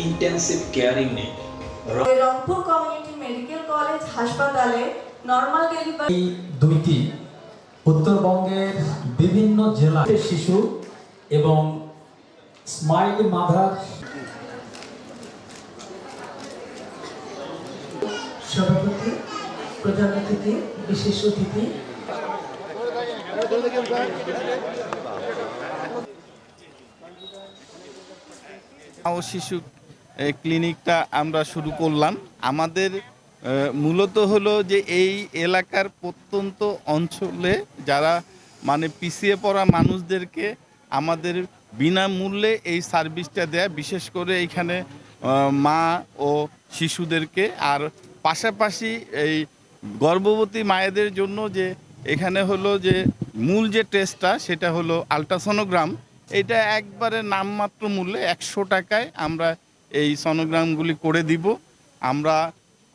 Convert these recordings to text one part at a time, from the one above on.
Intensive care unit Rangpur community medical college হাসপাতালে normal delivery এই দুইটি উত্তরবঙ্গের বিভিন্ন জেলার শিশু এবং স্মাইলি মাদার সভাপতি, প্রধান অতিথি, বিশেষ অতিথি, ও শিশু ক্লিনিকটা আমরা শুরু করলাম। আমাদের মূলত হলো যে এই এলাকার প্রত্যন্ত অঞ্চলে যারা মানে পিছিয়ে পড়া মানুষদেরকে আমাদের বিনামূল্যে এই সার্ভিসটা দেয়, বিশেষ করে এইখানে মা ও শিশুদেরকে। আর পাশাপাশি এই গর্ভবতী মায়েদের জন্য যে এখানে হলো যে মূল যে টেস্টটা সেটা হলো আল্ট্রাসোনোগ্রাম। এটা একবারে নামমাত্র মূল্যে 100 টাকায় আমরা এই সোনোগ্রামগুলি করে দিব আমরা।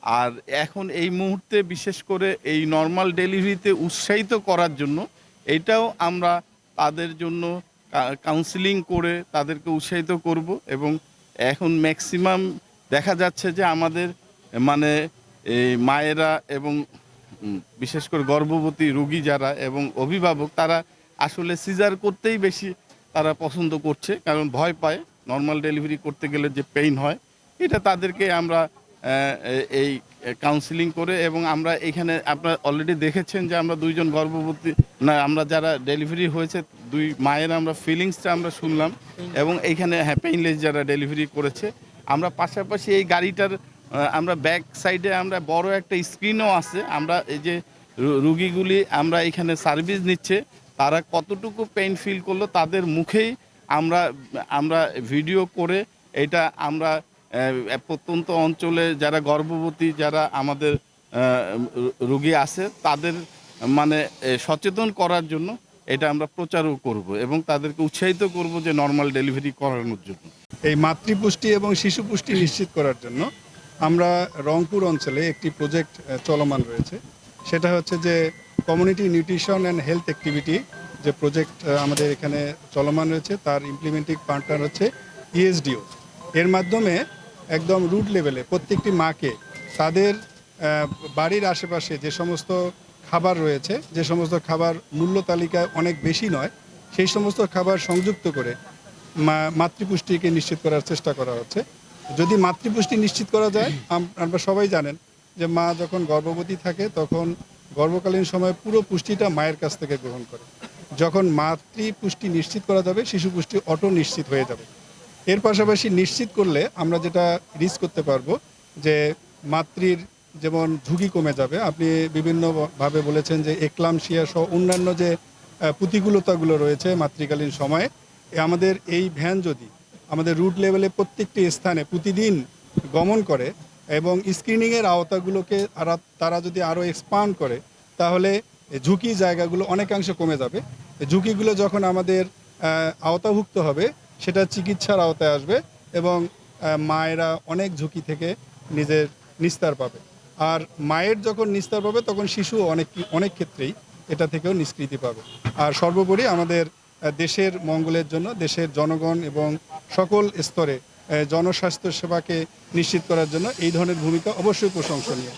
আর এখন এই মুহূর্তে বিশেষ করে এই নর্মাল ডেলিভারিতে উৎসাহিত করার জন্য এটাও আমরা তাদের জন্য কাউন্সিলিং করে তাদেরকে উৎসাহিত করব। এবং এখন ম্যাক্সিমাম দেখা যাচ্ছে যে আমাদের মানে এই মায়েরা এবং বিশেষ করে গর্ভবতী রোগী যারা এবং অভিভাবক তারা আসলে সিজার করতেই বেশি তারা পছন্দ করছে, কারণ ভয় পায় নর্মাল ডেলিভারি করতে গেলে যে পেইন হয়। এটা তাদেরকে আমরা এই কাউন্সিলিং করে এবং আমরা এখানে আপনারা অলরেডি দেখেছেন যে আমরা দুইজন গর্ভবতী আমরা যারা ডেলিভারি হয়েছে দুই মায়ের আমরা ফিলিংসটা আমরা শুনলাম এবং এইখানে পেইনলেস যারা ডেলিভারি করেছে। আমরা পাশাপাশি এই গাড়িটার আমরা ব্যাক সাইডে আমরা বড় একটা স্ক্রিনও আছে। আমরা এই যে রুগীগুলি আমরা এখানে সার্ভিস নিচ্ছে তারা কতটুকু পেইন ফিল করলো তাদের মুখেই আমরা ভিডিও করে এটা আমরা প্রত্যন্ত অঞ্চলে যারা গর্ভবতী যারা আমাদের রোগী আছে তাদের মানে সচেতন করার জন্য এটা আমরা প্রচারও করব এবং তাদেরকে উৎসাহিত করব যে নর্মাল ডেলিভারি করানোর জন্য। এই মাতৃপুষ্টি এবং শিশু পুষ্টি নিশ্চিত করার জন্য আমরা রংপুর অঞ্চলে একটি প্রজেক্ট চলমান রয়েছে। সেটা হচ্ছে যে community nutrition and health activity যে প্রজেক্ট আমাদের এখানে চলমান রয়েছে তার ইমপ্লিমেন্টিং পার্টনার হচ্ছে ইএসডিও। এর মাধ্যমে একদম রুট লেভেলে প্রত্যেকটি মাকে তাদের বাড়ির আশেপাশে যে সমস্ত খাবার রয়েছে, যে সমস্ত খাবার মূল্য তালিকায় অনেক বেশি নয়, সেই সমস্ত খাবার সংযুক্ত করে মাতৃপুষ্টিকে নিশ্চিত করার চেষ্টা করা হচ্ছে। যদি মাতৃপুষ্টি নিশ্চিত করা যায়, আমরা সবাই জানেন যে মা যখন গর্ভবতী থাকে তখন গর্ভকালীন সময়ে পুরো পুষ্টিটা মায়ের কাছ থেকে গ্রহণ করে। যখন মাতৃপুষ্টি নিশ্চিত করা যাবে শিশু পুষ্টি অটো নিশ্চিত হয়ে যাবে। এর পাশাপাশি নিশ্চিত করলে আমরা যেটা রিস্ক করতে পারবো যে মাতৃর যেমন ঝুঁকি কমে যাবে। আপনি বিভিন্নভাবে বলেছেন যে এক্লামশিয়া সহ অন্যান্য যে প্রতিকূলতাগুলো রয়েছে মাতৃকালীন সময়ে, আমাদের এই ভ্যান যদি আমাদের রুট লেভেলে প্রত্যেকটি স্থানে প্রতিদিন গমন করে এবং স্ক্রিনিংয়ের আওতাগুলোকে তারা যদি আরও এক্সপান্ড করে তাহলে ঝুঁকি জায়গাগুলো অনেকাংশে কমে যাবে। ঝুঁকিগুলো যখন আমাদের আওতাভুক্ত হবে সেটা চিকিৎসার আওতায় আসবে এবং মায়েরা অনেক ঝুঁকি থেকে নিজের নিস্তার পাবে। আর মায়ের যখন নিস্তার পাবে তখন শিশু অনেক ক্ষেত্রেই এটা থেকেও নিষ্কৃতি পাবে। আর সর্বোপরি আমাদের দেশের মঙ্গলের জন্য দেশের জনগণ এবং সকল স্তরে জনস্বাস্থ্য সেবাকে নিশ্চিত করার জন্য এই ধরনের ভূমিকা অবশ্যই প্রশংসনীয়।